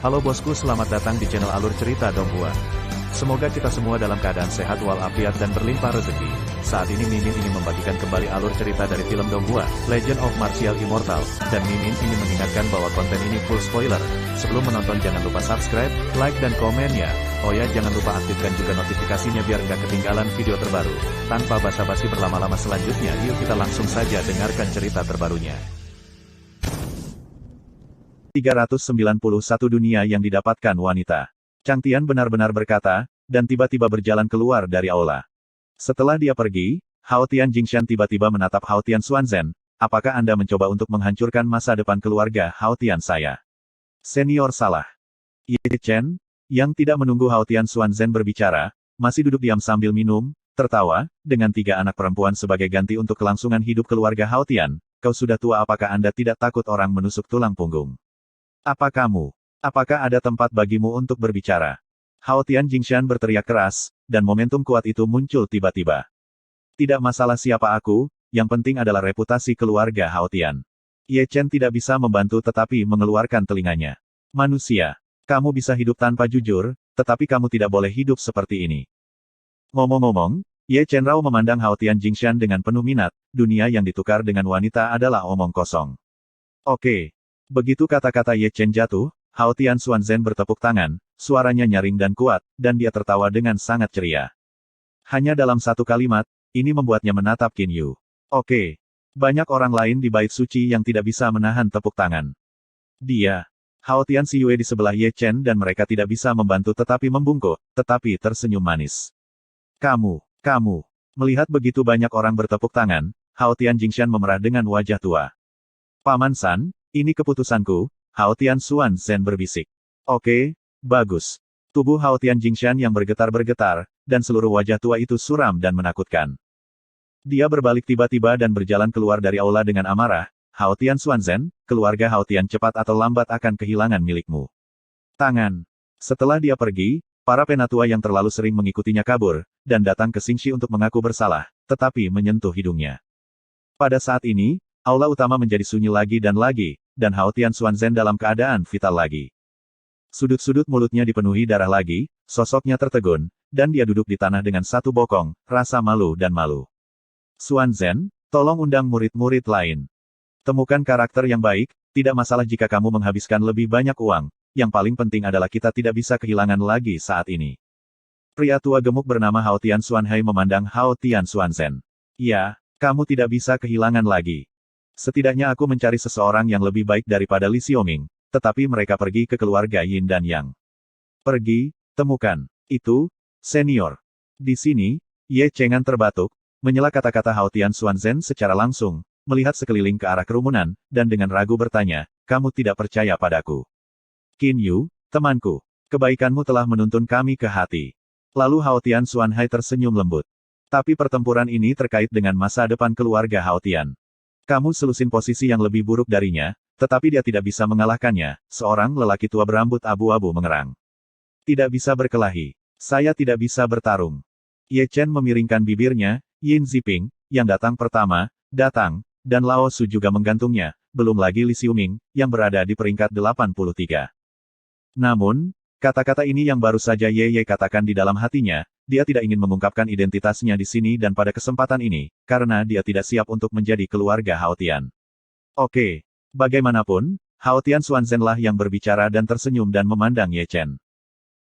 Halo bosku, selamat datang di channel Alur Cerita Donghua. Semoga kita semua dalam keadaan sehat walafiat dan berlimpah rezeki. Saat ini Mimin ingin membagikan kembali alur cerita dari film Donghua, Legend of Martial Immortal, dan Mimin ingin mengingatkan bahwa konten ini full spoiler. Sebelum menonton jangan lupa subscribe, like dan komen ya. Oh ya, jangan lupa aktifkan juga notifikasinya biar nggak ketinggalan video terbaru. Tanpa basa-basi berlama-lama selanjutnya, yuk kita langsung saja dengarkan cerita terbarunya. 391 dunia yang didapatkan wanita. Chang Tian benar-benar berkata, dan tiba-tiba berjalan keluar dari aula. Setelah dia pergi, Hao Tian Jingshan tiba-tiba menatap Hao Tian Xuanzhen. Apakah Anda mencoba untuk menghancurkan masa depan keluarga Hao Tian saya? Senior salah. Ye Chen, yang tidak menunggu Hao Tian Xuanzhen berbicara, masih duduk diam sambil minum, tertawa, dengan 3 anak perempuan sebagai ganti untuk kelangsungan hidup keluarga Hao Tian. Kau sudah tua, apakah Anda tidak takut orang menusuk tulang punggung? Apa kamu? Apakah ada tempat bagimu untuk berbicara? Hao Tian Jingshan berteriak keras, dan momentum kuat itu muncul tiba-tiba. Tidak masalah siapa aku, yang penting adalah reputasi keluarga Hao Tian. Ye Chen tidak bisa membantu tetapi mengeluarkan telinganya. Manusia, kamu bisa hidup tanpa jujur, tetapi kamu tidak boleh hidup seperti ini. Ngomong-ngomong, Ye Chen Rao memandang Hao Tian Jingshan dengan penuh minat, dunia yang ditukar dengan wanita adalah omong kosong. Oke. Begitu kata-kata Ye Chen jatuh, Hao Tian Xuanzhen bertepuk tangan, suaranya nyaring dan kuat, dan dia tertawa dengan sangat ceria. Hanya dalam satu kalimat, ini membuatnya menatap Qin Yu. Oke. Banyak orang lain di bait suci yang tidak bisa menahan tepuk tangan. Dia, Hao Tian Xiyue di sebelah Ye Chen dan mereka tidak bisa membantu tetapi membungkuk, tetapi tersenyum manis. Kamu, melihat begitu banyak orang bertepuk tangan, Hao Tian Jingshan memerah dengan wajah tua. Paman San, ini keputusanku, Hao Tian Xuanzhen berbisik. Oke, bagus. Tubuh Hao Tian Jingshan yang bergetar-bergetar, dan seluruh wajah tua itu suram dan menakutkan. Dia berbalik tiba-tiba dan berjalan keluar dari aula dengan amarah. Hao Tian Xuanzhen, keluarga Hao Tian cepat atau lambat akan kehilangan milikmu. Tangan. Setelah dia pergi, para penatua yang terlalu sering mengikutinya kabur, dan datang ke Xingxi untuk mengaku bersalah, tetapi menyentuh hidungnya. Pada saat ini, aula utama menjadi sunyi lagi, dan Hao Tian Xuanzhen dalam keadaan vital lagi. Sudut-sudut mulutnya dipenuhi darah lagi, sosoknya tertegun, dan dia duduk di tanah dengan satu bokong, rasa malu dan malu. Xuanzhen, tolong undang murid-murid lain. Temukan karakter yang baik, tidak masalah jika kamu menghabiskan lebih banyak uang, yang paling penting adalah kita tidak bisa kehilangan lagi saat ini. Pria tua gemuk bernama Hao Tian Xuanhai memandang Hao Tian Xuanzhen. Ya, kamu tidak bisa kehilangan lagi. Setidaknya aku mencari seseorang yang lebih baik daripada Li Xiaoming, tetapi mereka pergi ke keluarga Yin dan Yang. Pergi, temukan. Itu, senior. Di sini, Ye Chengan terbatuk, menyela kata-kata Hao Tian Xuanzhen secara langsung, melihat sekeliling ke arah kerumunan, dan dengan ragu bertanya, kamu tidak percaya padaku? Qin Yu, temanku, kebaikanmu telah menuntun kami ke hati. Lalu Hao Tian Xuanhai tersenyum lembut. Tapi pertempuran ini terkait dengan masa depan keluarga Hao Tian. Kamu selusin posisi yang lebih buruk darinya, tetapi dia tidak bisa mengalahkannya, seorang lelaki tua berambut abu-abu mengerang. Tidak bisa berkelahi. Saya tidak bisa bertarung. Ye Chen memiringkan bibirnya, Yin Ziping, yang datang pertama, datang, dan Lao Su juga menggantungnya, belum lagi Li Xiaoming, yang berada di peringkat 83. Namun, kata-kata ini yang baru saja Ye katakan di dalam hatinya, dia tidak ingin mengungkapkan identitasnya di sini dan pada kesempatan ini, karena dia tidak siap untuk menjadi keluarga Hao Tian. Oke. Bagaimanapun, Hao Tian Xuanzhen lah yang berbicara dan tersenyum dan memandang Ye Chen.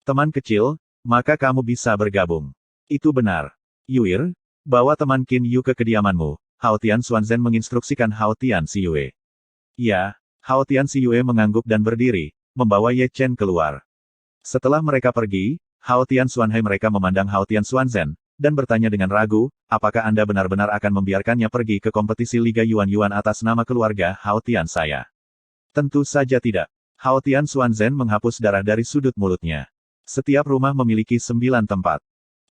Teman kecil, maka kamu bisa bergabung. Itu benar. Yuir, bawa teman Qin Yu ke kediamanmu. Hao Tian Xuanzhen menginstruksikan Hao Tian Xiyue. Ya, Hao Tian Xiyue mengangguk dan berdiri, membawa Ye Chen keluar. Setelah mereka pergi, Hao Tian Xuanhai mereka memandang Hao Tian Xuanzhen, dan bertanya dengan ragu, apakah Anda benar-benar akan membiarkannya pergi ke kompetisi Liga Yuan-Yuan atas nama keluarga Hao Tian saya? Tentu saja tidak. Hao Tian Xuanzhen menghapus darah dari sudut mulutnya. Setiap rumah memiliki 9 tempat.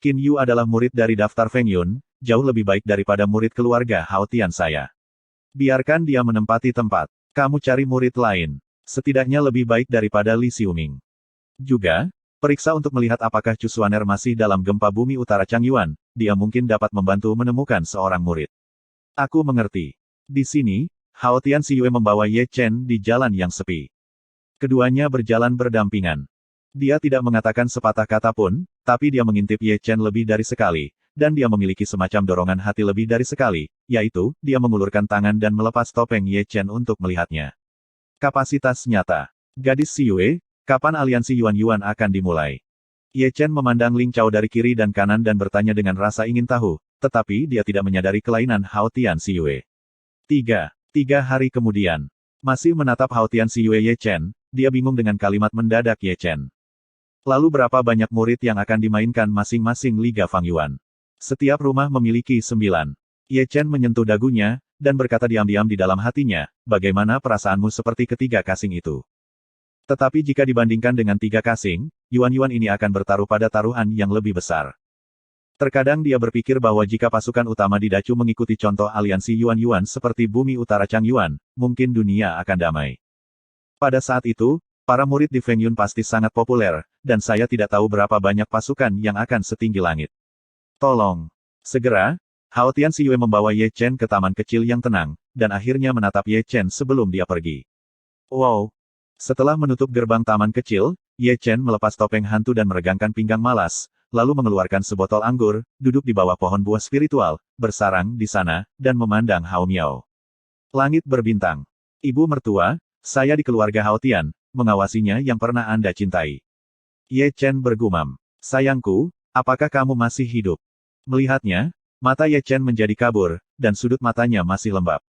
Qin Yu adalah murid dari daftar Feng Yun, jauh lebih baik daripada murid keluarga Hao Tian saya. Biarkan dia menempati tempat. Kamu cari murid lain. Setidaknya lebih baik daripada Li Xiaoming. Juga, periksa untuk melihat apakah Chu Xuaner masih dalam gempa bumi utara Changyuan, dia mungkin dapat membantu menemukan seorang murid. Aku mengerti. Di sini, Hao Tian Xiyue membawa Ye Chen di jalan yang sepi. Keduanya berjalan berdampingan. Dia tidak mengatakan sepatah kata pun, tapi dia mengintip Ye Chen lebih dari sekali, dan dia memiliki semacam dorongan hati lebih dari sekali, yaitu, dia mengulurkan tangan dan melepas topeng Ye Chen untuk melihatnya. Kapasitas nyata. Gadis Si Yue, kapan aliansi Yuan-Yuan akan dimulai? Ye Chen memandang Ling Chao dari kiri dan kanan dan bertanya dengan rasa ingin tahu, tetapi dia tidak menyadari kelainan Hao Tian Si Yue. 3 hari kemudian. Masih menatap Hao Tian Si Yue Ye Chen, dia bingung dengan kalimat mendadak Ye Chen. Lalu berapa banyak murid yang akan dimainkan masing-masing Liga Fang Yuan? Setiap rumah memiliki 9. Ye Chen menyentuh dagunya, dan berkata diam-diam di dalam hatinya, bagaimana perasaanmu seperti ketiga kasing itu? Tetapi jika dibandingkan dengan 3 kasing, Yuan-Yuan ini akan bertaruh pada taruhan yang lebih besar. Terkadang dia berpikir bahwa jika pasukan utama di Dacu mengikuti contoh aliansi Yuan-Yuan seperti Bumi Utara Chang Yuan, mungkin dunia akan damai. Pada saat itu, para murid di Feng Yun pasti sangat populer, dan saya tidak tahu berapa banyak pasukan yang akan setinggi langit. Tolong. Segera, Hao Tian Si Yue membawa Ye Chen ke taman kecil yang tenang, dan akhirnya menatap Ye Chen sebelum dia pergi. Wow! Setelah menutup gerbang taman kecil, Ye Chen melepas topeng hantu dan meregangkan pinggang malas, lalu mengeluarkan sebotol anggur, duduk di bawah pohon buah spiritual, bersarang di sana, dan memandang Hao Miao. Langit berbintang. Ibu mertua, saya di keluarga Hao Tian, mengawasinya yang pernah Anda cintai. Ye Chen bergumam. Sayangku, apakah kamu masih hidup? Melihatnya, mata Ye Chen menjadi kabur, dan sudut matanya masih lembab.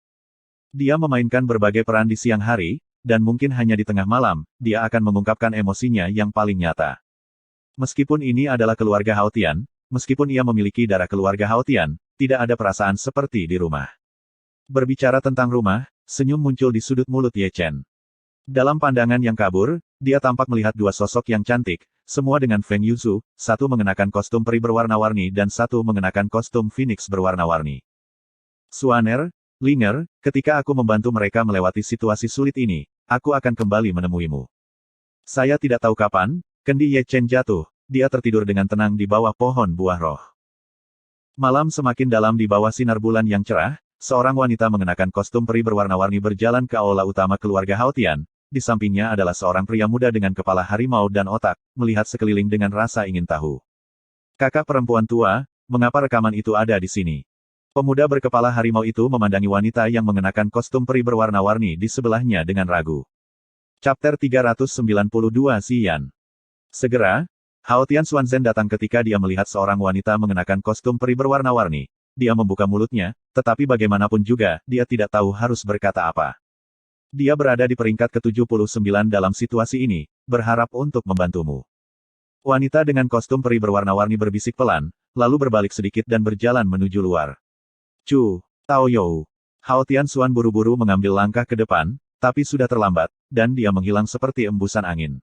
Dia memainkan berbagai peran di siang hari, dan mungkin hanya di tengah malam, dia akan mengungkapkan emosinya yang paling nyata. Meskipun ini adalah keluarga Hao Tian, meskipun ia memiliki darah keluarga Hao Tian, tidak ada perasaan seperti di rumah. Berbicara tentang rumah, senyum muncul di sudut mulut Ye Chen. Dalam pandangan yang kabur, dia tampak melihat 2 sosok yang cantik, semua dengan Feng Yuzu, satu mengenakan kostum peri berwarna-warni dan satu mengenakan kostum phoenix berwarna-warni. Suaner, Linger, ketika aku membantu mereka melewati situasi sulit ini, aku akan kembali menemuimu. Saya tidak tahu kapan, kendi Ye Chen jatuh, dia tertidur dengan tenang di bawah pohon buah roh. Malam semakin dalam di bawah sinar bulan yang cerah, seorang wanita mengenakan kostum peri berwarna-warni berjalan ke aula utama keluarga Hao Tian. Di sampingnya adalah seorang pria muda dengan kepala harimau dan otak, melihat sekeliling dengan rasa ingin tahu. Kakak perempuan tua, mengapa rekaman itu ada di sini? Pemuda berkepala harimau itu memandangi wanita yang mengenakan kostum peri berwarna-warni di sebelahnya dengan ragu. Chapter 392 Xiyan. Segera, Hao Tian Xuanzhen datang ketika dia melihat seorang wanita mengenakan kostum peri berwarna-warni. Dia membuka mulutnya, tetapi bagaimanapun juga, dia tidak tahu harus berkata apa. Dia berada di peringkat ke-79 dalam situasi ini, berharap untuk membantumu. Wanita dengan kostum peri berwarna-warni berbisik pelan, lalu berbalik sedikit dan berjalan menuju luar. Chu, Tao You. Hao Tian Xuan buru-buru mengambil langkah ke depan, tapi sudah terlambat, dan dia menghilang seperti embusan angin.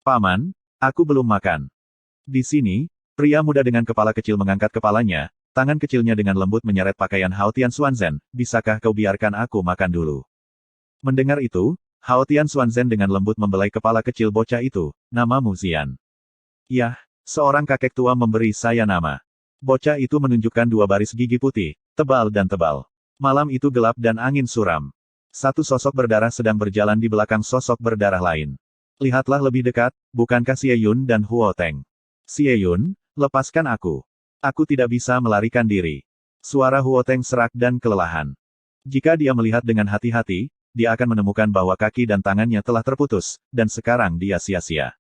Paman, aku belum makan. Di sini, pria muda dengan kepala kecil mengangkat kepalanya, tangan kecilnya dengan lembut menyeret pakaian Hao Tian Xuanzhen, bisakah kau biarkan aku makan dulu? Mendengar itu, Hao Tian Xuanzhen dengan lembut membelai kepala kecil bocah itu, namamu Xian. Yah, seorang kakek tua memberi saya nama. Bocah itu menunjukkan 2 baris gigi putih, tebal dan tebal. Malam itu gelap dan angin suram. Satu sosok berdarah sedang berjalan di belakang sosok berdarah lain. Lihatlah lebih dekat, bukankah Xie Yun dan Huo Teng? Xie Yun, lepaskan aku. Aku tidak bisa melarikan diri. Suara Huo Teng serak dan kelelahan. Jika dia melihat dengan hati-hati, dia akan menemukan bahwa kaki dan tangannya telah terputus, dan sekarang dia sia-sia.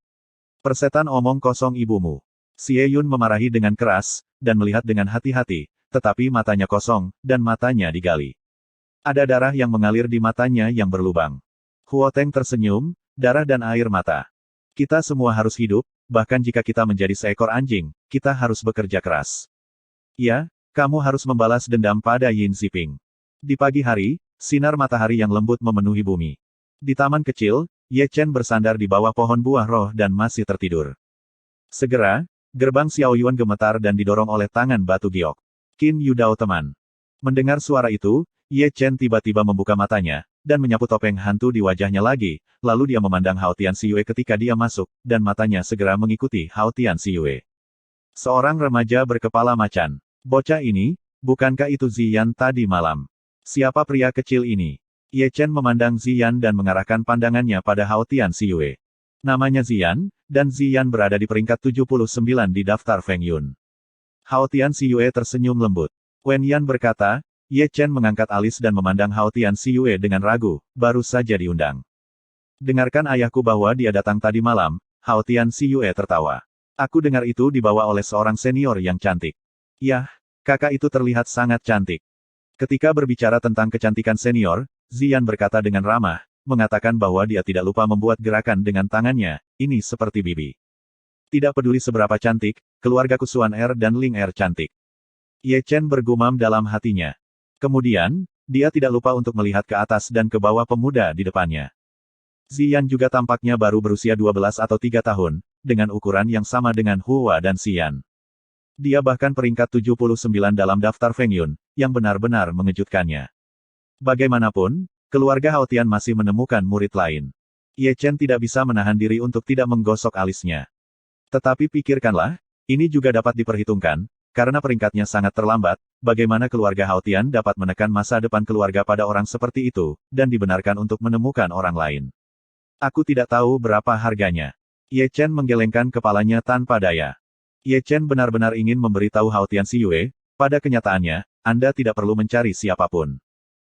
Persetan omong kosong ibumu. Xie Yun memarahi dengan keras, dan melihat dengan hati-hati, tetapi matanya kosong, dan matanya digali. Ada darah yang mengalir di matanya yang berlubang. Huo Teng tersenyum, darah dan air mata. Kita semua harus hidup, bahkan jika kita menjadi seekor anjing, kita harus bekerja keras. Ya, kamu harus membalas dendam pada Yin Ziping. Di pagi hari, sinar matahari yang lembut memenuhi bumi. Di taman kecil, Ye Chen bersandar di bawah pohon buah roh dan masih tertidur. Segera, gerbang Xiao Yuan gemetar dan didorong oleh tangan batu giok. Qin Yudao teman. Mendengar suara itu, Ye Chen tiba-tiba membuka matanya, dan menyapu topeng hantu di wajahnya lagi, lalu dia memandang Hao Tian Si Yue ketika dia masuk, dan matanya segera mengikuti Hao Tian Si Yue. Seorang remaja berkepala macan. Bocah ini, bukankah itu Ziyan tadi malam? Siapa pria kecil ini? Ye Chen memandang Ziyan dan mengarahkan pandangannya pada Hao Tian Xiyue. Namanya Ziyan, dan Ziyan berada di peringkat 79 di daftar Feng Yun. Hao Tian Xiyue tersenyum lembut. Wen Yan berkata, Ye Chen mengangkat alis dan memandang Hao Tian Xiyue dengan ragu, baru saja diundang. Dengarkan ayahku bahwa dia datang tadi malam, Hao Tian Xiyue tertawa. Aku dengar itu dibawa oleh seorang senior yang cantik. Yah, kakak itu terlihat sangat cantik. Ketika berbicara tentang kecantikan senior, Ziyan berkata dengan ramah, mengatakan bahwa dia tidak lupa membuat gerakan dengan tangannya, ini seperti bibi. Tidak peduli seberapa cantik, keluarga Kusuan Er dan Ling Er cantik. Ye Chen bergumam dalam hatinya. Kemudian, dia tidak lupa untuk melihat ke atas dan ke bawah pemuda di depannya. Ziyan juga tampaknya baru berusia 12 atau 3 tahun, dengan ukuran yang sama dengan Hua dan Xian. Dia bahkan peringkat 79 dalam daftar Feng Yun, yang benar-benar mengejutkannya. Bagaimanapun, keluarga Hao Tian masih menemukan murid lain. Ye Chen tidak bisa menahan diri untuk tidak menggosok alisnya. Tetapi pikirkanlah, ini juga dapat diperhitungkan, karena peringkatnya sangat terlambat, bagaimana keluarga Hao Tian dapat menekan masa depan keluarga pada orang seperti itu, dan dibenarkan untuk menemukan orang lain. Aku tidak tahu berapa harganya. Ye Chen menggelengkan kepalanya tanpa daya. Ye Chen benar-benar ingin memberitahu Hao Tian Xiyue, pada kenyataannya, Anda tidak perlu mencari siapapun.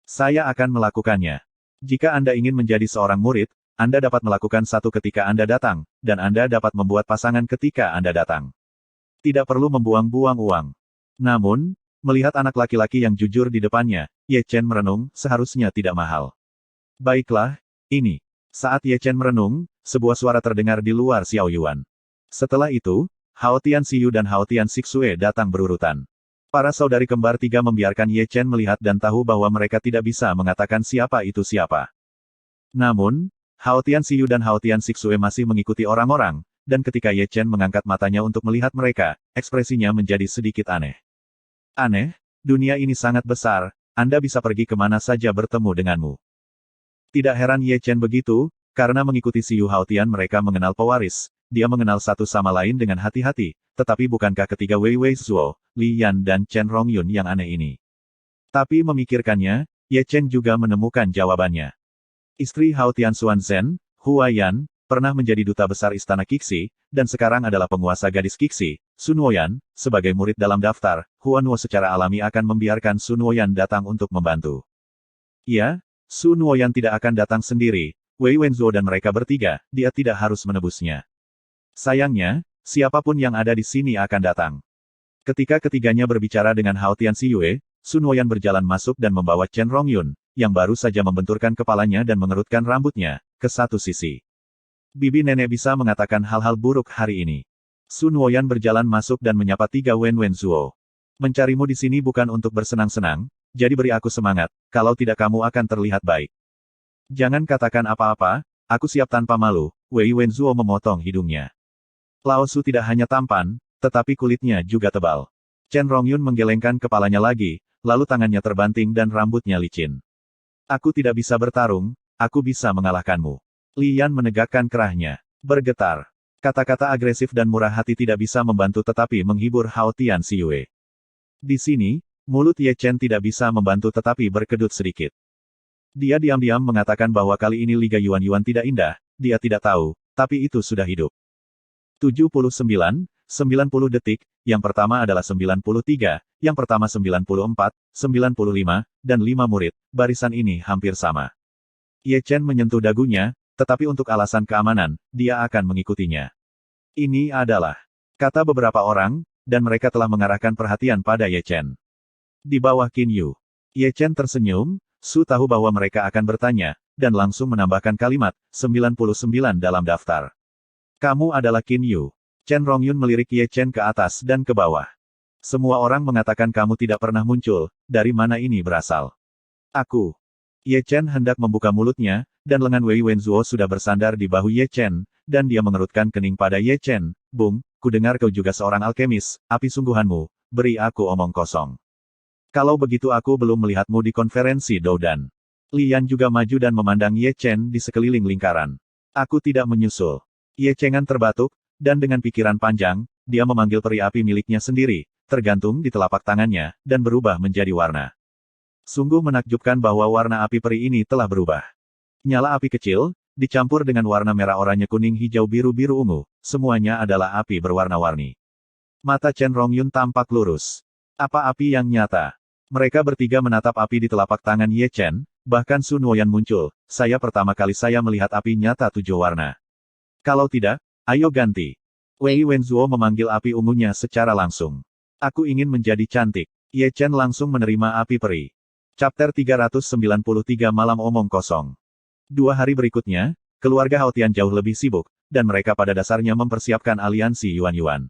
Saya akan melakukannya. Jika Anda ingin menjadi seorang murid, Anda dapat melakukan satu ketika Anda datang, dan Anda dapat membuat pasangan ketika Anda datang. Tidak perlu membuang-buang uang. Namun, melihat anak laki-laki yang jujur di depannya, Ye Chen merenung, seharusnya tidak mahal. Baiklah, ini. Saat Ye Chen merenung, sebuah suara terdengar di luar Xiao Yuan. Setelah itu, Hao Tian Xiyu dan Hao Tian Xixue datang berurutan. Para saudari kembar tiga membiarkan Ye Chen melihat dan tahu bahwa mereka tidak bisa mengatakan siapa itu siapa. Namun, Hao Tian Xiyu dan Hao Tian Xixue masih mengikuti orang-orang, dan ketika Ye Chen mengangkat matanya untuk melihat mereka, ekspresinya menjadi sedikit aneh. Aneh, dunia ini sangat besar, Anda bisa pergi kemana saja bertemu denganmu. Tidak heran Ye Chen begitu, karena mengikuti Xiyu Hao Tian mereka mengenal pewaris, dia mengenal satu sama lain dengan hati-hati, tetapi bukankah ketiga Wei Wei Zuo, Li Yan dan Chen Rongyun yang aneh ini? Tapi memikirkannya, Ye Chen juga menemukan jawabannya. Istri Hao Tian Xuan Zhen, Hua Yan, pernah menjadi duta besar istana Qixi, dan sekarang adalah penguasa gadis Qixi. Sun Woyan, sebagai murid dalam daftar, Huan Wo secara alami akan membiarkan Sun Woyan datang untuk membantu. Ya, Sun Woyan tidak akan datang sendiri, Wei Wenzuo dan mereka bertiga, dia tidak harus menebusnya. Sayangnya, siapapun yang ada di sini akan datang. Ketika ketiganya berbicara dengan Hao Tian Xiyue, Sun Woyan berjalan masuk dan membawa Chen Rongyun, yang baru saja membenturkan kepalanya dan mengerutkan rambutnya, ke satu sisi. Bibi nenek bisa mengatakan hal-hal buruk hari ini. Sun Woyan berjalan masuk dan menyapa tiga Wen Wenzuo. Mencarimu di sini bukan untuk bersenang-senang, jadi beri aku semangat, kalau tidak kamu akan terlihat baik. Jangan katakan apa-apa, aku siap tanpa malu, Wei Wenzuo memotong hidungnya. Lao Su tidak hanya tampan, tetapi kulitnya juga tebal. Chen Rongyun menggelengkan kepalanya lagi, lalu tangannya terbanting dan rambutnya licin. Aku tidak bisa bertarung, aku bisa mengalahkanmu. Li Yan menegakkan kerahnya. Bergetar. Kata-kata agresif dan murah hati tidak bisa membantu tetapi menghibur Hao Tian Xiyue. Di sini, mulut Ye Chen tidak bisa membantu tetapi berkedut sedikit. Dia diam-diam mengatakan bahwa kali ini Liga Yuan-Yuan tidak indah, dia tidak tahu, tapi itu sudah hidup. 79, 90 detik, yang pertama adalah 93, yang pertama 94, 95, dan 5 murid, barisan ini hampir sama. Ye Chen menyentuh dagunya, tetapi untuk alasan keamanan, dia akan mengikutinya. Ini adalah, kata beberapa orang, dan mereka telah mengarahkan perhatian pada Ye Chen. Di bawah Qin Yu, Ye Chen tersenyum, Su tahu bahwa mereka akan bertanya, dan langsung menambahkan kalimat, 99 dalam daftar. Kamu adalah Qin Yu. Chen Rongyun melirik Ye Chen ke atas dan ke bawah. Semua orang mengatakan kamu tidak pernah muncul, dari mana ini berasal? Aku. Ye Chen hendak membuka mulutnya, dan lengan Wei Wenzuo sudah bersandar di bahu Ye Chen, dan dia mengerutkan kening pada Ye Chen. Bung, kudengar kau juga seorang alkemis, api sungguhanmu, beri aku omong kosong. Kalau begitu aku belum melihatmu di konferensi Doudan. Li Yan juga maju dan memandang Ye Chen di sekeliling lingkaran. Aku tidak menyusul. Ye Chengan terbatuk, dan dengan pikiran panjang, dia memanggil peri api miliknya sendiri, tergantung di telapak tangannya, dan berubah menjadi warna. Sungguh menakjubkan bahwa warna api peri ini telah berubah. Nyala api kecil, dicampur dengan warna merah oranye kuning hijau biru biru ungu, semuanya adalah api berwarna-warni. Mata Chen Rongyun tampak lurus. Apa api yang nyata? Mereka bertiga menatap api di telapak tangan Ye Chen, bahkan Sun Woyan muncul. Saya pertama kali saya melihat api nyata 7 warna. Kalau tidak, ayo ganti. Wei Wenzuo memanggil api ungunya secara langsung. Aku ingin menjadi cantik. Ye Chen langsung menerima api peri. Chapter 393 Malam Omong Kosong. 2 hari berikutnya, keluarga Hao Tian jauh lebih sibuk, dan mereka pada dasarnya mempersiapkan aliansi Yuan-Yuan.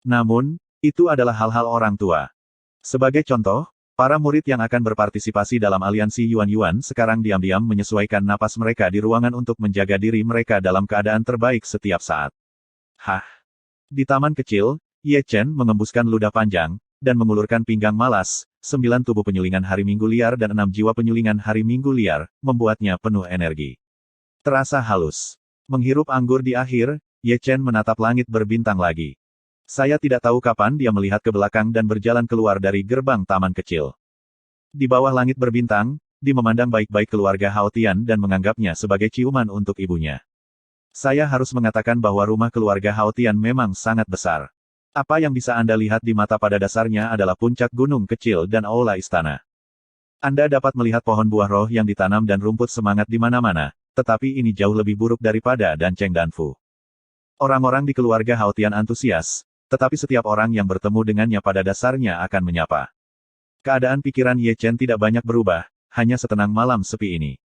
Namun, itu adalah hal-hal orang tua. Sebagai contoh, para murid yang akan berpartisipasi dalam aliansi Yuan-Yuan sekarang diam-diam menyesuaikan napas mereka di ruangan untuk menjaga diri mereka dalam keadaan terbaik setiap saat. Hah! Di taman kecil, Ye Chen mengembuskan ludah panjang, dan mengulurkan pinggang malas, 9 tubuh penyulingan hari Minggu liar dan 6 jiwa penyulingan hari Minggu liar, membuatnya penuh energi. Terasa halus. Menghirup anggur di akhir, Ye Chen menatap langit berbintang lagi. Saya tidak tahu kapan dia melihat ke belakang dan berjalan keluar dari gerbang taman kecil. Di bawah langit berbintang, dia memandang baik-baik keluarga Hao Tian dan menganggapnya sebagai ciuman untuk ibunya. Saya harus mengatakan bahwa rumah keluarga Hao Tian memang sangat besar. Apa yang bisa Anda lihat di mata pada dasarnya adalah puncak gunung kecil dan aula istana. Anda dapat melihat pohon buah roh yang ditanam dan rumput semangat di mana-mana, tetapi ini jauh lebih buruk daripada Dan Cheng dan Fu. Orang-orang di keluarga Hao Tian antusias, tetapi setiap orang yang bertemu dengannya pada dasarnya akan menyapa. Keadaan pikiran Ye Chen tidak banyak berubah, hanya setenang malam sepi ini.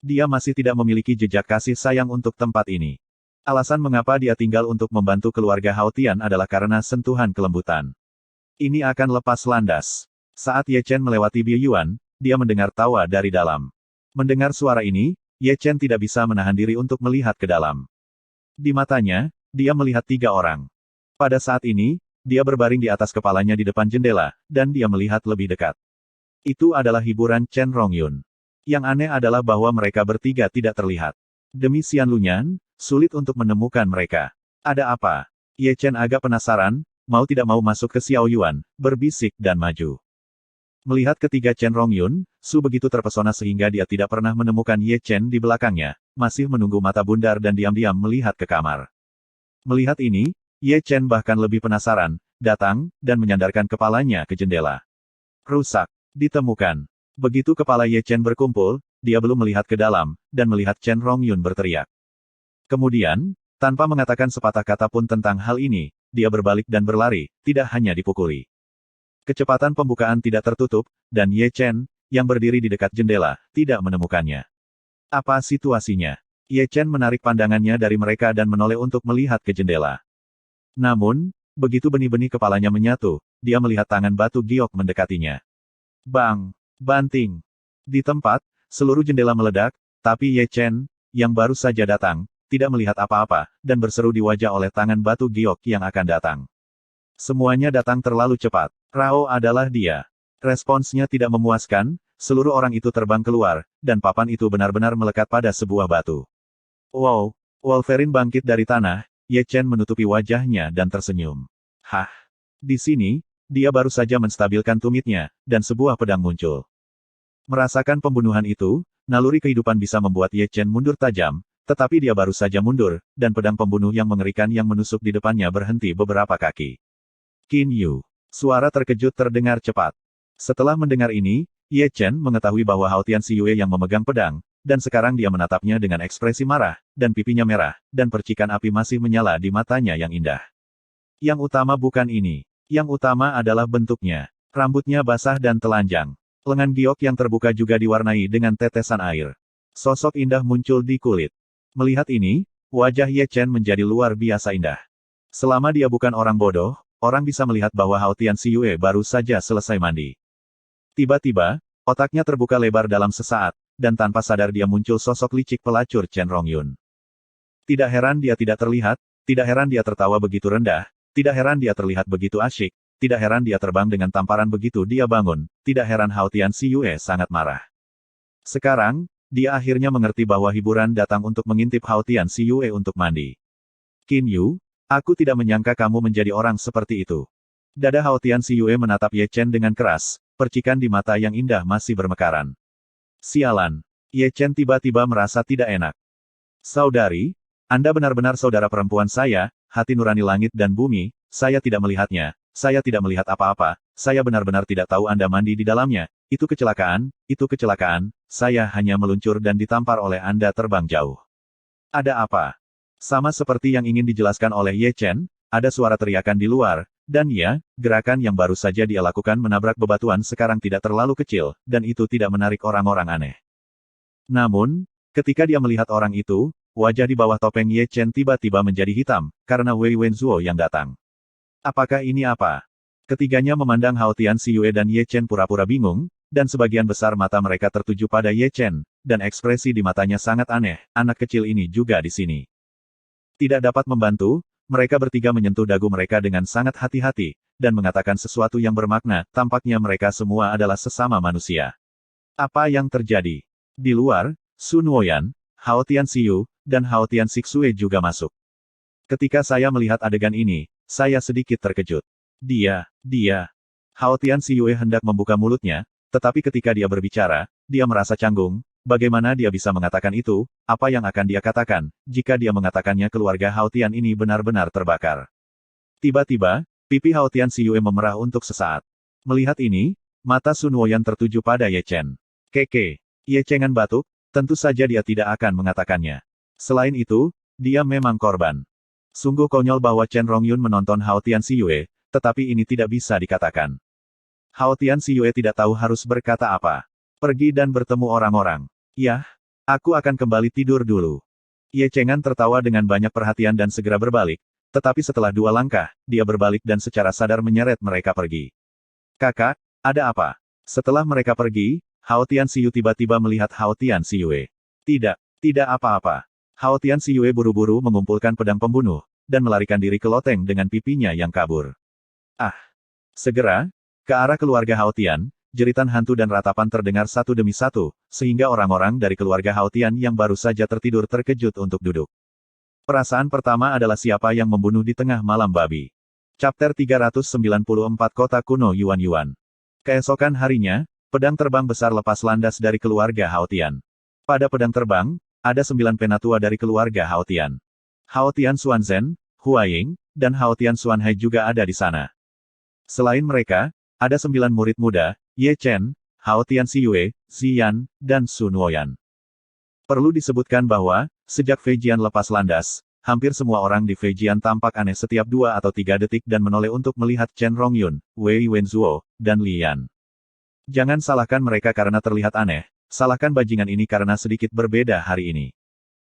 Dia masih tidak memiliki jejak kasih sayang untuk tempat ini. Alasan mengapa dia tinggal untuk membantu keluarga Hao Tian adalah karena sentuhan kelembutan. Ini akan lepas landas. Saat Ye Chen melewati Biu Yuan, dia mendengar tawa dari dalam. Mendengar suara ini, Ye Chen tidak bisa menahan diri untuk melihat ke dalam. Di matanya, dia melihat 3 orang. Pada saat ini, dia berbaring di atas kepalanya di depan jendela, dan dia melihat lebih dekat. Itu adalah hiburan Chen Rongyun. Yang aneh adalah bahwa mereka bertiga tidak terlihat. Demi Xian Lunyan, sulit untuk menemukan mereka. Ada apa? Ye Chen agak penasaran, mau tidak mau masuk ke Xiao Yuan, berbisik dan maju. Melihat ketiga Chen Rongyun, Su begitu terpesona sehingga dia tidak pernah menemukan Ye Chen di belakangnya, masih menunggu mata bundar dan diam-diam melihat ke kamar. Melihat ini, Ye Chen bahkan lebih penasaran, datang, dan menyandarkan kepalanya ke jendela. Rusak. Ditemukan. Begitu kepala Ye Chen berkumpul, dia belum melihat ke dalam, dan melihat Chen Rongyun berteriak. Kemudian, tanpa mengatakan sepatah kata pun tentang hal ini, dia berbalik dan berlari, tidak hanya dipukuli. Kecepatan pembukaan tidak tertutup, dan Ye Chen, yang berdiri di dekat jendela, tidak menemukannya. Apa situasinya? Ye Chen menarik pandangannya dari mereka dan menoleh untuk melihat ke jendela. Namun, begitu benih-benih kepalanya menyatu, dia melihat tangan batu giok mendekatinya. Bang! Banting! Di tempat, seluruh jendela meledak, tapi Ye Chen, yang baru saja datang, tidak melihat apa-apa, dan berseru di wajah oleh tangan batu giok yang akan datang. Semuanya datang terlalu cepat. Rao adalah dia. Responsnya tidak memuaskan, seluruh orang itu terbang keluar, dan papan itu benar-benar melekat pada sebuah batu. Wow! Wolverine bangkit dari tanah, Ye Chen menutupi wajahnya dan tersenyum. Hah! Di sini, dia baru saja menstabilkan tumitnya, dan sebuah pedang muncul. Merasakan pembunuhan itu, naluri kehidupan bisa membuat Ye Chen mundur tajam, tetapi dia baru saja mundur, dan pedang pembunuh yang mengerikan yang menusuk di depannya berhenti beberapa kaki. Qin Yu. Suara terkejut terdengar cepat. Setelah mendengar ini, Ye Chen mengetahui bahwa Hao Tian Xiyue yang memegang pedang, dan sekarang dia menatapnya dengan ekspresi marah, dan pipinya merah, dan percikan api masih menyala di matanya yang indah. Yang utama bukan ini. Yang utama adalah bentuknya. Rambutnya basah dan telanjang. Lengan giok yang terbuka juga diwarnai dengan tetesan air. Sosok indah muncul di kulit. Melihat ini, wajah Ye Chen menjadi luar biasa indah. Selama dia bukan orang bodoh, orang bisa melihat bahwa Hao Tian Xiyue baru saja selesai mandi. Tiba-tiba, otaknya terbuka lebar dalam sesaat, dan tanpa sadar dia muncul sosok licik pelacur Chen Rongyun. Tidak heran dia tidak terlihat, tidak heran dia tertawa begitu rendah, tidak heran dia terlihat begitu asyik, tidak heran dia terbang dengan tamparan begitu dia bangun, tidak heran Hao Tian Xiyue sangat marah. Sekarang, dia akhirnya mengerti bahwa hiburan datang untuk mengintip Hao Tian Xiyue untuk mandi. Qin Yu, aku tidak menyangka kamu menjadi orang seperti itu. Dada Hao Tian Xiyue menatap Ye Chen dengan keras, percikan di mata yang indah masih bermekaran. Sialan. Ye Chen tiba-tiba merasa tidak enak. Saudari, Anda benar-benar saudara perempuan saya, hati nurani langit dan bumi, saya tidak melihatnya, saya tidak melihat apa-apa, saya benar-benar tidak tahu Anda mandi di dalamnya, itu kecelakaan, saya hanya meluncur dan ditampar oleh Anda terbang jauh. Ada apa? Sama seperti yang ingin dijelaskan oleh Ye Chen, ada suara teriakan di luar, dan ya, gerakan yang baru saja dia lakukan menabrak bebatuan sekarang tidak terlalu kecil, dan itu tidak menarik orang-orang aneh. Namun, ketika dia melihat orang itu, wajah di bawah topeng Ye Chen tiba-tiba menjadi hitam, karena Wei Wenzuo yang datang. Apakah ini apa? Ketiganya memandang Hao Tian Xiyue dan Ye Chen pura-pura bingung, dan sebagian besar mata mereka tertuju pada Ye Chen, dan ekspresi di matanya sangat aneh, anak kecil ini juga di sini. Tidak dapat membantu, mereka bertiga menyentuh dagu mereka dengan sangat hati-hati, dan mengatakan sesuatu yang bermakna, tampaknya mereka semua adalah sesama manusia. Apa yang terjadi? Di luar, Sun Woyan, Hao Tian Xiu, dan Hao Tian Xixue juga masuk. Ketika saya melihat adegan ini, saya sedikit terkejut. Dia. Hao Tian Xiyue hendak membuka mulutnya, tetapi ketika dia berbicara, dia merasa canggung. Bagaimana dia bisa mengatakan itu? Apa yang akan dia katakan, jika dia mengatakannya keluarga Hao Tian ini benar-benar terbakar? Tiba-tiba, pipi Hao Tian Xiyue memerah untuk sesaat. Melihat ini, mata Sun Woyan tertuju pada Ye Chen. Keke. Ye Chengan batuk, tentu saja dia tidak akan mengatakannya. Selain itu, dia memang korban. Sungguh konyol bahwa Chen Rongyun menonton Hao Tian Xiyue, tetapi ini tidak bisa dikatakan. Hao Tian Xiyue tidak tahu harus berkata apa. Pergi dan bertemu orang-orang. Yah, aku akan kembali tidur dulu. Ye Chengan tertawa dengan banyak perhatian dan segera berbalik, tetapi setelah 2 langkah, dia berbalik dan secara sadar menyeret mereka pergi. Kakak, ada apa? Setelah mereka pergi, Hao Tian Xiu tiba-tiba melihat Hao Tian Xiyue. Tidak apa-apa. Hao Tian Xiyue buru-buru mengumpulkan pedang pembunuh, dan melarikan diri ke loteng dengan pipinya yang kabur. Segera, ke arah keluarga Hao Tian, jeritan hantu dan ratapan terdengar satu demi satu, sehingga orang-orang dari keluarga Hao Tian yang baru saja tertidur terkejut untuk duduk. Perasaan pertama adalah siapa yang membunuh di tengah malam babi. Chapter 394 Kota Kuno Yuan. Keesokan harinya, pedang terbang besar lepas landas dari keluarga Hao Tian. Pada pedang terbang, ada 9 penatua dari keluarga Hao Tian. Hao Tian Xuanzhen, Hua Ying, dan Hao Tian Xuanhai juga ada di sana. Selain mereka, ada 9 murid muda, Ye Chen, Hao Tian Xiyue, Ziyan, dan Sun Woyan. Perlu disebutkan bahwa, sejak Feijian lepas landas, hampir semua orang di Feijian tampak aneh setiap 2 atau 3 detik dan menoleh untuk melihat Chen Rongyun, Wei Wenzuo, dan Li Yan. Jangan salahkan mereka karena terlihat aneh, salahkan bajingan ini karena sedikit berbeda hari ini.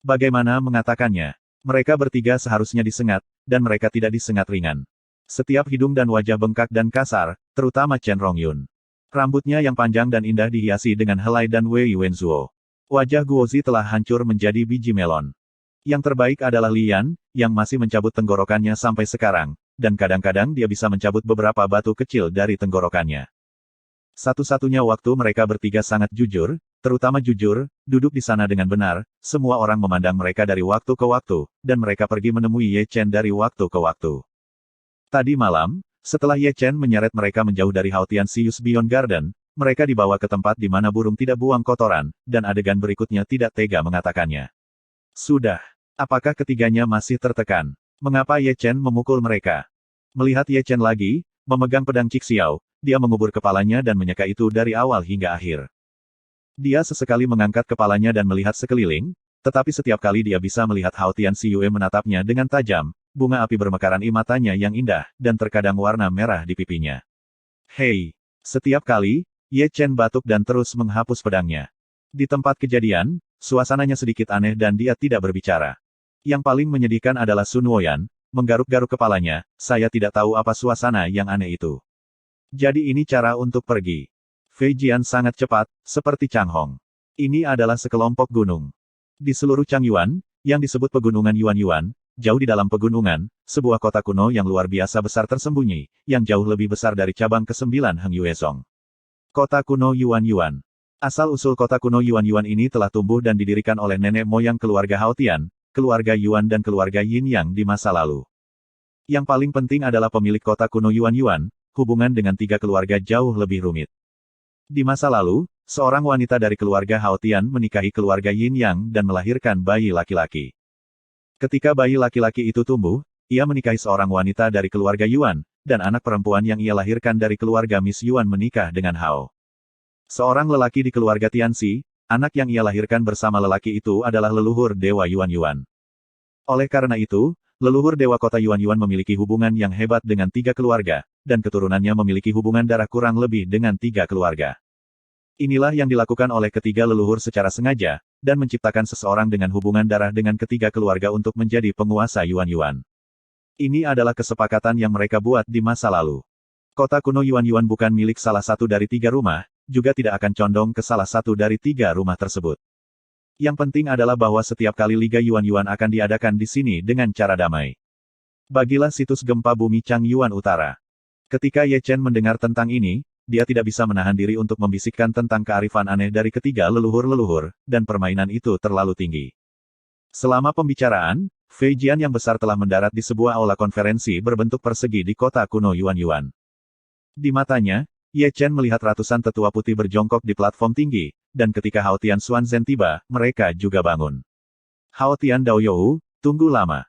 Bagaimana mengatakannya? Mereka bertiga seharusnya disengat, dan mereka tidak disengat ringan. Setiap hidung dan wajah bengkak dan kasar, terutama Chen Rongyun. Rambutnya yang panjang dan indah dihiasi dengan helai dan Wei Wenzuo. Wajah Guozi telah hancur menjadi biji melon. Yang terbaik adalah Li Yan, yang masih mencabut tenggorokannya sampai sekarang, dan kadang-kadang dia bisa mencabut beberapa batu kecil dari tenggorokannya. Satu-satunya waktu mereka bertiga sangat jujur, terutama jujur, duduk di sana dengan benar, semua orang memandang mereka dari waktu ke waktu, dan mereka pergi menemui Ye Chen dari waktu ke waktu. Tadi malam, setelah Ye Chen menyeret mereka menjauh dari Hao Tian Xiu's Beyond Garden, mereka dibawa ke tempat di mana burung tidak buang kotoran, dan adegan berikutnya tidak tega mengatakannya. Sudah. Apakah ketiganya masih tertekan? Mengapa Ye Chen memukul mereka? Melihat Ye Chen lagi, memegang pedang Cixiao, dia mengubur kepalanya dan menyeka itu dari awal hingga akhir. Dia sesekali mengangkat kepalanya dan melihat sekeliling, tetapi setiap kali dia bisa melihat Hao Tian Xiyue menatapnya dengan tajam, bunga api bermekaran di matanya yang indah, dan terkadang warna merah di pipinya. Hei! Setiap kali, Ye Chen batuk dan terus menghapus pedangnya. Di tempat kejadian, suasananya sedikit aneh dan dia tidak berbicara. Yang paling menyedihkan adalah Sun Woyan, menggaruk-garuk kepalanya, saya tidak tahu apa suasana yang aneh itu. Jadi ini cara untuk pergi. Feijian sangat cepat, seperti Changhong. Ini adalah sekelompok gunung. Di seluruh Changyuan, yang disebut pegunungan Yuan-Yuan, jauh di dalam pegunungan, sebuah kota kuno yang luar biasa besar tersembunyi, yang jauh lebih besar dari cabang ke-9 Heng Yuezong. Kota kuno Yuan-Yuan. Asal-usul kota kuno Yuan-Yuan ini telah tumbuh dan didirikan oleh nenek moyang keluarga Hao Tian, keluarga Yuan dan keluarga Yin Yang di masa lalu. Yang paling penting adalah pemilik kota kuno Yuan-Yuan, hubungan dengan 3 keluarga jauh lebih rumit. Di masa lalu, seorang wanita dari keluarga Hao Tian menikahi keluarga Yin Yang dan melahirkan bayi laki-laki. Ketika bayi laki-laki itu tumbuh, ia menikahi seorang wanita dari keluarga Yuan, dan anak perempuan yang ia lahirkan dari keluarga Miss Yuan menikah dengan Hao. Seorang lelaki di keluarga Tianxi, anak yang ia lahirkan bersama lelaki itu adalah leluhur Dewa Yuan-Yuan. Oleh karena itu, leluhur Dewa Kota Yuan-Yuan memiliki hubungan yang hebat dengan 3 keluarga, dan keturunannya memiliki hubungan darah kurang lebih dengan 3 keluarga. Inilah yang dilakukan oleh ketiga leluhur secara sengaja, dan menciptakan seseorang dengan hubungan darah dengan ketiga keluarga untuk menjadi penguasa Yuan-Yuan. Ini adalah kesepakatan yang mereka buat di masa lalu. Kota kuno Yuan-Yuan bukan milik salah satu dari 3 rumah, juga tidak akan condong ke salah satu dari 3 rumah tersebut. Yang penting adalah bahwa setiap kali Liga Yuan-Yuan akan diadakan di sini dengan cara damai. Bagilah situs gempa bumi Changyuan Utara. Ketika Ye Chen mendengar tentang ini, dia tidak bisa menahan diri untuk membisikkan tentang kearifan aneh dari ketiga leluhur-leluhur, dan permainan itu terlalu tinggi. Selama pembicaraan, Fei Jian yang besar telah mendarat di sebuah aula konferensi berbentuk persegi di kota kuno Yuan-Yuan. Di matanya, Ye Chen melihat ratusan tetua putih berjongkok di platform tinggi, dan ketika Hao Tian Xuanzhen tiba, mereka juga bangun. Hao Tian Daoyou, tunggu lama.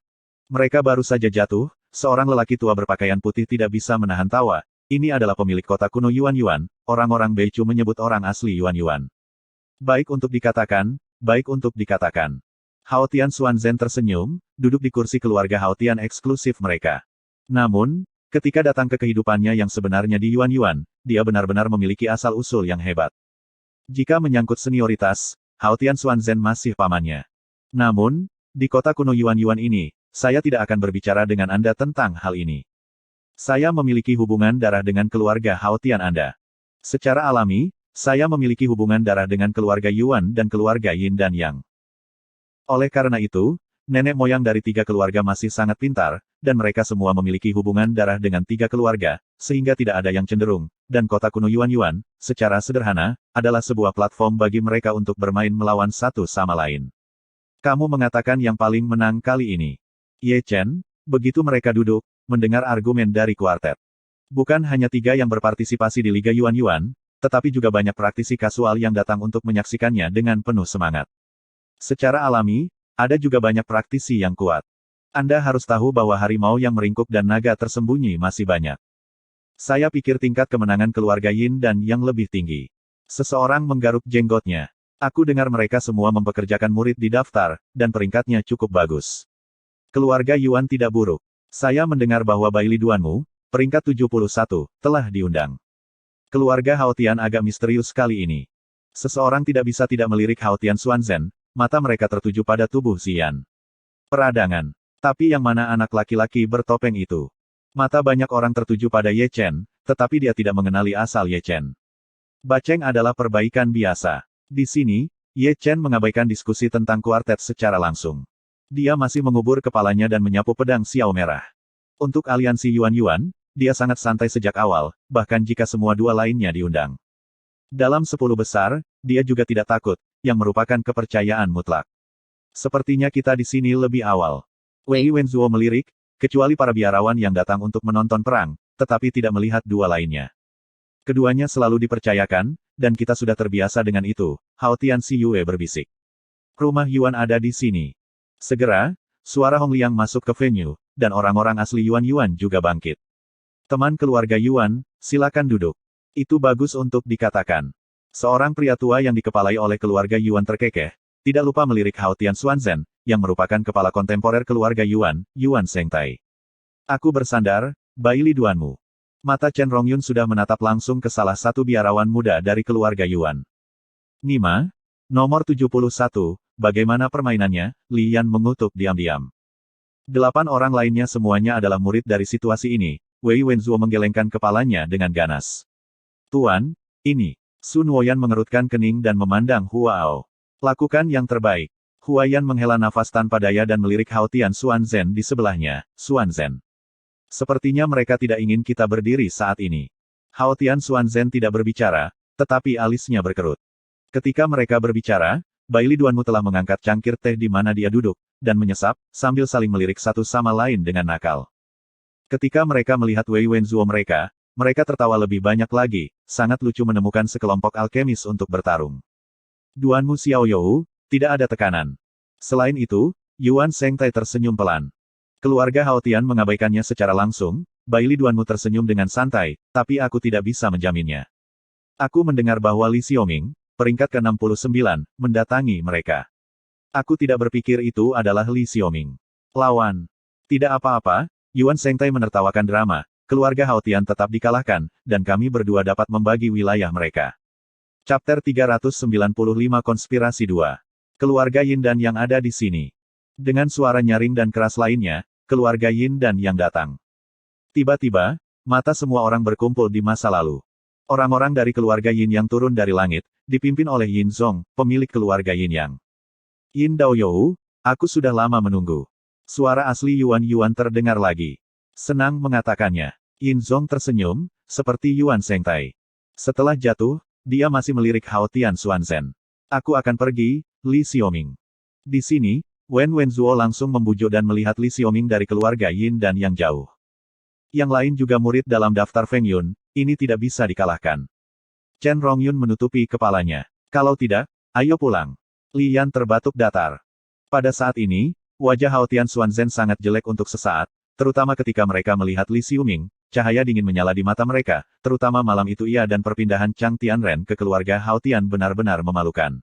Mereka baru saja jatuh, seorang lelaki tua berpakaian putih tidak bisa menahan tawa. Ini adalah pemilik kota kuno Yuan-Yuan, orang-orang Beichu menyebut orang asli Yuan-Yuan. Baik untuk dikatakan, baik untuk dikatakan. Hao Tian Xuanzhen tersenyum, duduk di kursi keluarga Hao Tian eksklusif mereka. Namun, ketika datang ke kehidupannya yang sebenarnya di Yuan-Yuan, dia benar-benar memiliki asal-usul yang hebat. Jika menyangkut senioritas, Hao Tian Xuanzhen masih pamannya. Namun, di kota kuno Yuan-Yuan ini, saya tidak akan berbicara dengan Anda tentang hal ini. Saya memiliki hubungan darah dengan keluarga Hao Tian Anda. Secara alami, saya memiliki hubungan darah dengan keluarga Yuan dan keluarga Yin dan Yang. Oleh karena itu, nenek moyang dari 3 keluarga masih sangat pintar, dan mereka semua memiliki hubungan darah dengan 3 keluarga, sehingga tidak ada yang cenderung, dan kota kuno Yuan-Yuan, secara sederhana, adalah sebuah platform bagi mereka untuk bermain melawan satu sama lain. Kamu mengatakan yang paling menang kali ini. Ye Chen, begitu mereka duduk, mendengar argumen dari kuartet. Bukan hanya 3 yang berpartisipasi di Liga Yuan-Yuan, tetapi juga banyak praktisi kasual yang datang untuk menyaksikannya dengan penuh semangat. Secara alami, ada juga banyak praktisi yang kuat. Anda harus tahu bahwa harimau yang meringkuk dan naga tersembunyi masih banyak. Saya pikir tingkat kemenangan keluarga Yin dan Yang lebih tinggi. Seseorang menggaruk jenggotnya. Aku dengar mereka semua mempekerjakan murid di daftar, dan peringkatnya cukup bagus. Keluarga Yuan tidak buruk. Saya mendengar bahwa bayi liduanmu, peringkat 71, telah diundang. Keluarga Hao Tian agak misterius kali ini. Seseorang tidak bisa tidak melirik Hao Tian Xuanzhen, mata mereka tertuju pada tubuh Xian. Peradangan. Tapi yang mana anak laki-laki bertopeng itu? Mata banyak orang tertuju pada Ye Chen, tetapi dia tidak mengenali asal Ye Chen. Baceng adalah perbaikan biasa. Di sini, Ye Chen mengabaikan diskusi tentang kuartet secara langsung. Dia masih mengubur kepalanya dan menyapu pedang Xiao merah. Untuk aliansi Yuan-Yuan, dia sangat santai sejak awal, bahkan jika semua 2 lainnya diundang. Dalam 10 besar, dia juga tidak takut, yang merupakan kepercayaan mutlak. Sepertinya kita di sini lebih awal. Wei Wenzuo melirik, kecuali para biarawan yang datang untuk menonton perang, tetapi tidak melihat 2 lainnya. Keduanya selalu dipercayakan, dan kita sudah terbiasa dengan itu, Hao Tian Xiyue berbisik. Rumah Yuan ada di sini. Segera, suara Hong Liang masuk ke venue, dan orang-orang asli Yuan-Yuan juga bangkit. Teman keluarga Yuan, silakan duduk. Itu bagus untuk dikatakan. Seorang pria tua yang dikepalai oleh keluarga Yuan terkekeh, tidak lupa melirik Hao Tian Xuanzhen, yang merupakan kepala kontemporer keluarga Yuan, Yuan Sengtai. Aku bersandar, bayi liduanmu. Mata Chen Rongyun sudah menatap langsung ke salah satu biarawan muda dari keluarga Yuan. Nima, nomor 71, bagaimana permainannya? Li Yan mengutuk diam-diam. 8 orang lainnya semuanya adalah murid dari situasi ini. Wei Wenzuo menggelengkan kepalanya dengan ganas. Tuan, ini. Sun Woyan mengerutkan kening dan memandang Huao. Lakukan yang terbaik. Huayan menghela nafas tanpa daya dan melirik Hao Tian Xuanzhen di sebelahnya. Xuanzhen. Sepertinya mereka tidak ingin kita berdiri saat ini. Hao Tian Xuanzhen tidak berbicara, tetapi alisnya berkerut. Ketika mereka berbicara, bayi liduanmu telah mengangkat cangkir teh di mana dia duduk, dan menyesap, sambil saling melirik satu sama lain dengan nakal. Ketika mereka melihat Wei Wenzuo mereka Mereka tertawa lebih banyak lagi, sangat lucu menemukan sekelompok alkemis untuk bertarung. Duanmu Xiao You, tidak ada tekanan. Selain itu, Yuan Sengtai tersenyum pelan. Keluarga Haotian mengabaikannya secara langsung, Baili Duanmu tersenyum dengan santai, tapi aku tidak bisa menjaminnya. Aku mendengar bahwa Li Xiaoming, peringkat ke-69, mendatangi mereka. Aku tidak berpikir itu adalah Li Xiaoming. Lawan. Tidak apa-apa, Yuan Sengtai menertawakan drama, keluarga Haotian tetap dikalahkan, dan kami berdua dapat membagi wilayah mereka. Chapter 395 Konspirasi 2. Keluarga Yin dan Yang ada di sini. Dengan suara nyaring dan keras lainnya, keluarga Yin dan Yang datang. Tiba-tiba, mata semua orang berkumpul di masa lalu. Orang-orang dari keluarga Yin yang turun dari langit, dipimpin oleh Yin Zong, pemilik keluarga Yin Yang. Yin Daoyou, aku sudah lama menunggu. Suara asli Yuan Yuan terdengar lagi. Senang mengatakannya. Yin Zong tersenyum, seperti Yuan Sengtai. Setelah jatuh, dia masih melirik Haotian Xuanzhen. Aku akan pergi, Li Xiaoming. Di sini, Wen Wenzuo langsung membujuk dan melihat Li Xiaoming dari keluarga Yin dan Yang jauh. Yang lain juga murid dalam daftar Feng Yun, ini tidak bisa dikalahkan. Chen Rongyun menutupi kepalanya. Kalau tidak, ayo pulang. Li Yan terbatuk datar. Pada saat ini, wajah Haotian Xuanzhen sangat jelek untuk sesaat, terutama ketika mereka melihat Li Xiaoming, cahaya dingin menyala di mata mereka, terutama malam itu ia dan perpindahan Chang Tianren ke keluarga Haotian benar-benar memalukan.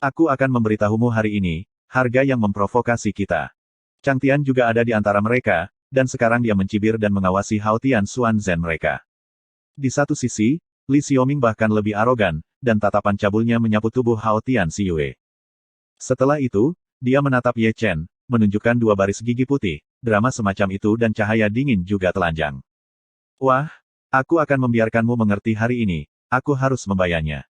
Aku akan memberitahumu hari ini, harga yang memprovokasi kita. Chang Tian juga ada di antara mereka, dan sekarang dia mencibir dan mengawasi Haotian Xuanzhen mereka. Di satu sisi, Li Xiaoming bahkan lebih arogan, dan tatapan cabulnya menyapu tubuh Haotian Xiyue. Setelah itu, dia menatap Ye Chen, menunjukkan dua baris gigi putih, drama semacam itu dan cahaya dingin juga telanjang. Wah, aku akan membiarkanmu mengerti hari ini, aku harus membayarnya.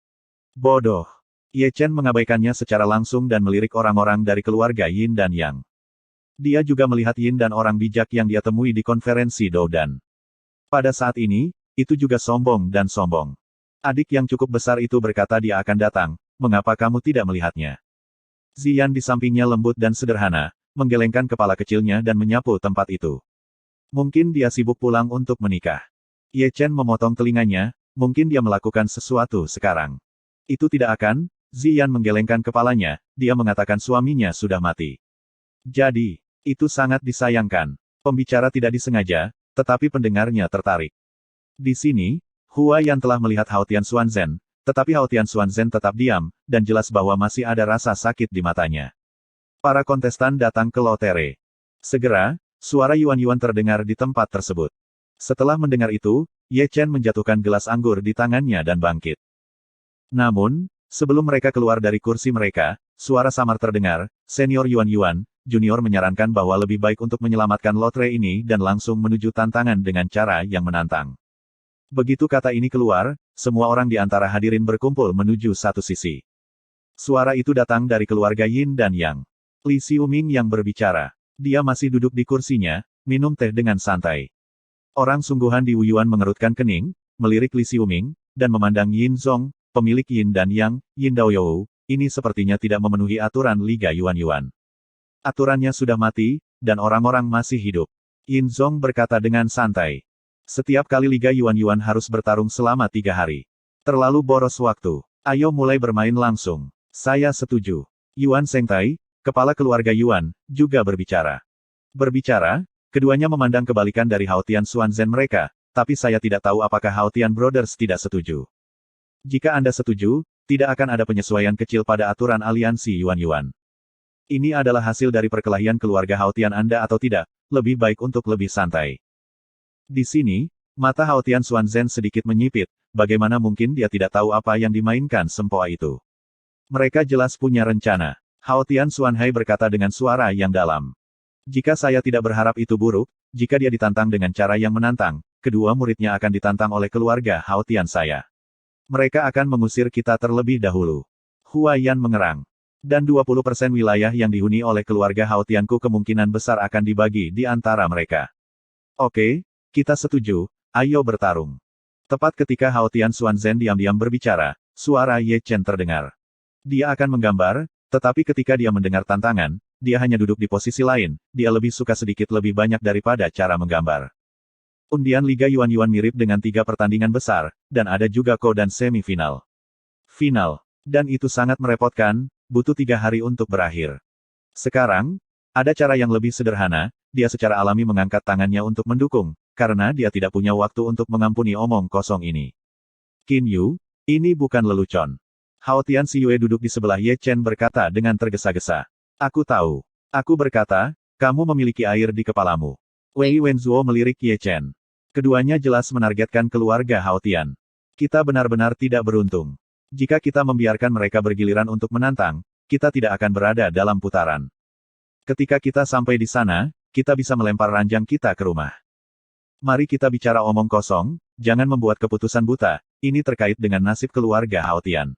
Bodoh. Ye Chen mengabaikannya secara langsung dan melirik orang-orang dari keluarga Yin dan Yang. Dia juga melihat Yin dan orang bijak yang dia temui di konferensi Doudan. Pada saat ini, itu juga sombong dan sombong. Adik yang cukup besar itu berkata dia akan datang, mengapa kamu tidak melihatnya? Ziyan di sampingnya lembut dan sederhana, menggelengkan kepala kecilnya dan menyapu tempat itu. Mungkin dia sibuk pulang untuk menikah. Ye Chen memotong telinganya, mungkin dia melakukan sesuatu sekarang. Itu tidak akan, Ziyan menggelengkan kepalanya, dia mengatakan suaminya sudah mati. Jadi, itu sangat disayangkan. Pembicara tidak disengaja, tetapi pendengarnya tertarik. Di sini, Hua Yan telah melihat Haotian Xuanzhen, tetapi Haotian Xuanzhen tetap diam, dan jelas bahwa masih ada rasa sakit di matanya. Para kontestan datang ke lotere. Segera, suara Yuan Yuan terdengar di tempat tersebut. Setelah mendengar itu, Ye Chen menjatuhkan gelas anggur di tangannya dan bangkit. Namun, sebelum mereka keluar dari kursi mereka, suara samar terdengar, senior Yuan Yuan, junior menyarankan bahwa lebih baik untuk menyelamatkan lotre ini dan langsung menuju tantangan dengan cara yang menantang. Begitu kata ini keluar, semua orang di antara hadirin berkumpul menuju satu sisi. Suara itu datang dari keluarga Yin dan Yang. Li Xiaoming yang berbicara. Dia masih duduk di kursinya, minum teh dengan santai. Orang sungguhan di Wuyuan mengerutkan kening, melirik Li Xiaoming, dan memandang Yin Zong, pemilik Yin dan Yang, Yin Daoyou, ini sepertinya tidak memenuhi aturan Liga Yuan Yuan. Aturannya sudah mati, dan orang-orang masih hidup. Yin Zong berkata dengan santai. Setiap kali Liga Yuan Yuan harus bertarung selama 3 hari. Terlalu boros waktu. Ayo mulai bermain langsung. Saya setuju. Yuan Sengtai, kepala keluarga Yuan, juga berbicara. Berbicara, keduanya memandang kebalikan dari Haotian Xuanzhen mereka, tapi saya tidak tahu apakah Haotian Brothers tidak setuju. Jika Anda setuju, tidak akan ada penyesuaian kecil pada aturan aliansi Yuan Yuan. Ini adalah hasil dari perkelahian keluarga Haotian Anda atau tidak, lebih baik untuk lebih santai. Di sini, mata Haotian Xuanzhen sedikit menyipit, bagaimana mungkin dia tidak tahu apa yang dimainkan sempoa itu. Mereka jelas punya rencana. Haotian Xuanhai berkata dengan suara yang dalam. Jika saya tidak berharap itu buruk, jika dia ditantang dengan cara yang menantang, kedua muridnya akan ditantang oleh keluarga Haotian saya. Mereka akan mengusir kita terlebih dahulu. Hua Yan mengerang. Dan 20% wilayah yang dihuni oleh keluarga Haotianku kemungkinan besar akan dibagi di antara mereka. Oke, kita setuju, ayo bertarung. Tepat ketika Haotian Xuanzhen diam-diam berbicara, suara Ye Chen terdengar. Dia akan menggambar, tetapi ketika dia mendengar tantangan, dia hanya duduk di posisi lain, dia lebih suka sedikit lebih banyak daripada cara menggambar. Undian Liga Yuan-Yuan mirip dengan 3 pertandingan besar, dan ada juga Ko dan semifinal. Final. Dan itu sangat merepotkan, butuh 3 hari untuk berakhir. Sekarang, ada cara yang lebih sederhana, dia secara alami mengangkat tangannya untuk mendukung, karena dia tidak punya waktu untuk mengampuni omong kosong ini. Qin Yu, ini bukan lelucon. Hao Tian Xiyue duduk di sebelah Ye Chen berkata dengan tergesa-gesa. Aku tahu. Aku berkata, kamu memiliki air di kepalamu. Wei Wenzuo melirik Ye Chen. Keduanya jelas menargetkan keluarga Hao Tian. Kita benar-benar tidak beruntung. Jika kita membiarkan mereka bergiliran untuk menantang, kita tidak akan berada dalam putaran. Ketika kita sampai di sana, kita bisa melempar ranjang kita ke rumah. Mari kita bicara omong kosong, jangan membuat keputusan buta, ini terkait dengan nasib keluarga Hao Tian.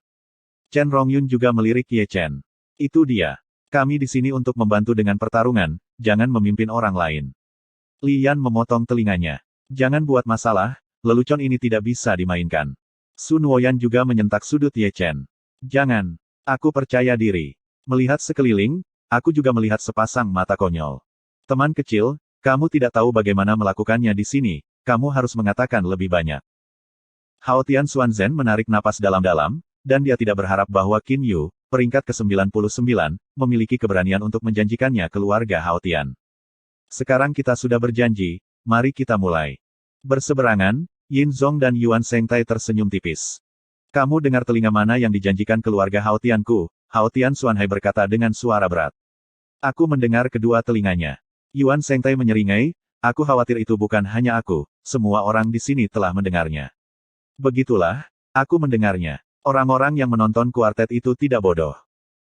Chen Rongyun juga melirik Ye Chen. Itu dia. Kami di sini untuk membantu dengan pertarungan, jangan memimpin orang lain. Li Yan memotong telinganya. Jangan buat masalah, lelucon ini tidak bisa dimainkan. Sun Woyan juga menyentak sudut Ye Chen. Jangan. Aku percaya diri. Melihat sekeliling, aku juga melihat sepasang mata konyol. Teman kecil, kamu tidak tahu bagaimana melakukannya di sini, kamu harus mengatakan lebih banyak. Hao Tian Xuanzhen menarik napas dalam-dalam, dan dia tidak berharap bahwa Qin Yu, peringkat ke-99, memiliki keberanian untuk menjanjikannya keluarga Hao Tian. Sekarang kita sudah berjanji, mari kita mulai. Berseberangan, Yin Zong dan Yuan Shengtai tersenyum tipis. Kamu dengar telinga mana yang dijanjikan keluarga Hao Tianku? Hao Tian Xuanhai berkata dengan suara berat. Aku mendengar kedua telinganya. Yuan Shengtai menyeringai, aku khawatir itu bukan hanya aku, semua orang di sini telah mendengarnya. Begitulah, aku mendengarnya. Orang-orang yang menonton kuartet itu tidak bodoh.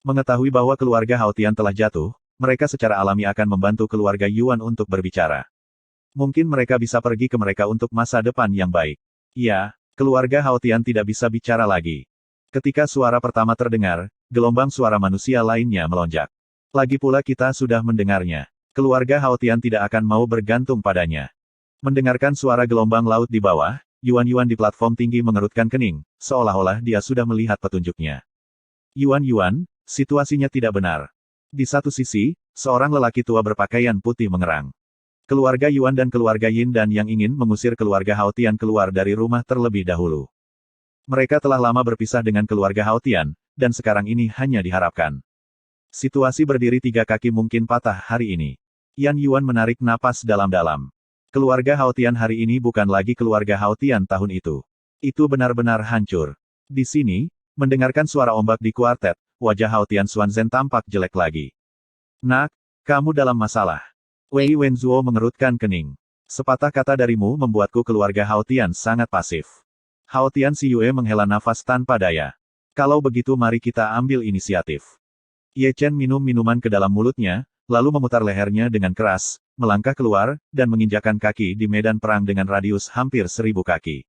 Mengetahui bahwa keluarga Hao Tian telah jatuh, mereka secara alami akan membantu keluarga Yuan untuk berbicara. Mungkin mereka bisa pergi ke mereka untuk masa depan yang baik. Ya, keluarga Hao Tian tidak bisa bicara lagi. Ketika suara pertama terdengar, gelombang suara manusia lainnya melonjak. Lagi pula kita sudah mendengarnya. Keluarga Hao Tian tidak akan mau bergantung padanya. Mendengarkan suara gelombang laut di bawah, Yuan-Yuan di platform tinggi mengerutkan kening, seolah-olah dia sudah melihat petunjuknya. Yuan-Yuan, situasinya tidak benar. Di satu sisi, seorang lelaki tua berpakaian putih mengerang. Keluarga Yuan dan keluarga Yin dan yang ingin mengusir keluarga Hao Tian keluar dari rumah terlebih dahulu. Mereka telah lama berpisah dengan keluarga Hao Tian, dan sekarang ini hanya diharapkan. Situasi berdiri 3 kaki mungkin patah hari ini. Yan Yuan menarik napas dalam-dalam. Keluarga Hao Tian hari ini bukan lagi keluarga Hao Tian tahun itu. Itu benar-benar hancur. Di sini, mendengarkan suara ombak di kuartet, wajah Hao Tian Xuanzhen tampak jelek lagi. Nak, kamu dalam masalah. Wei Wenzuo mengerutkan kening. Sepatah kata darimu membuatku keluarga Hao Tian sangat pasif. Hao Tian Xiyue menghela nafas tanpa daya. Kalau begitu mari kita ambil inisiatif. Ye Chen minum minuman ke dalam mulutnya, lalu memutar lehernya dengan keras, melangkah keluar, dan menginjakkan kaki di medan perang dengan radius hampir 1000 kaki.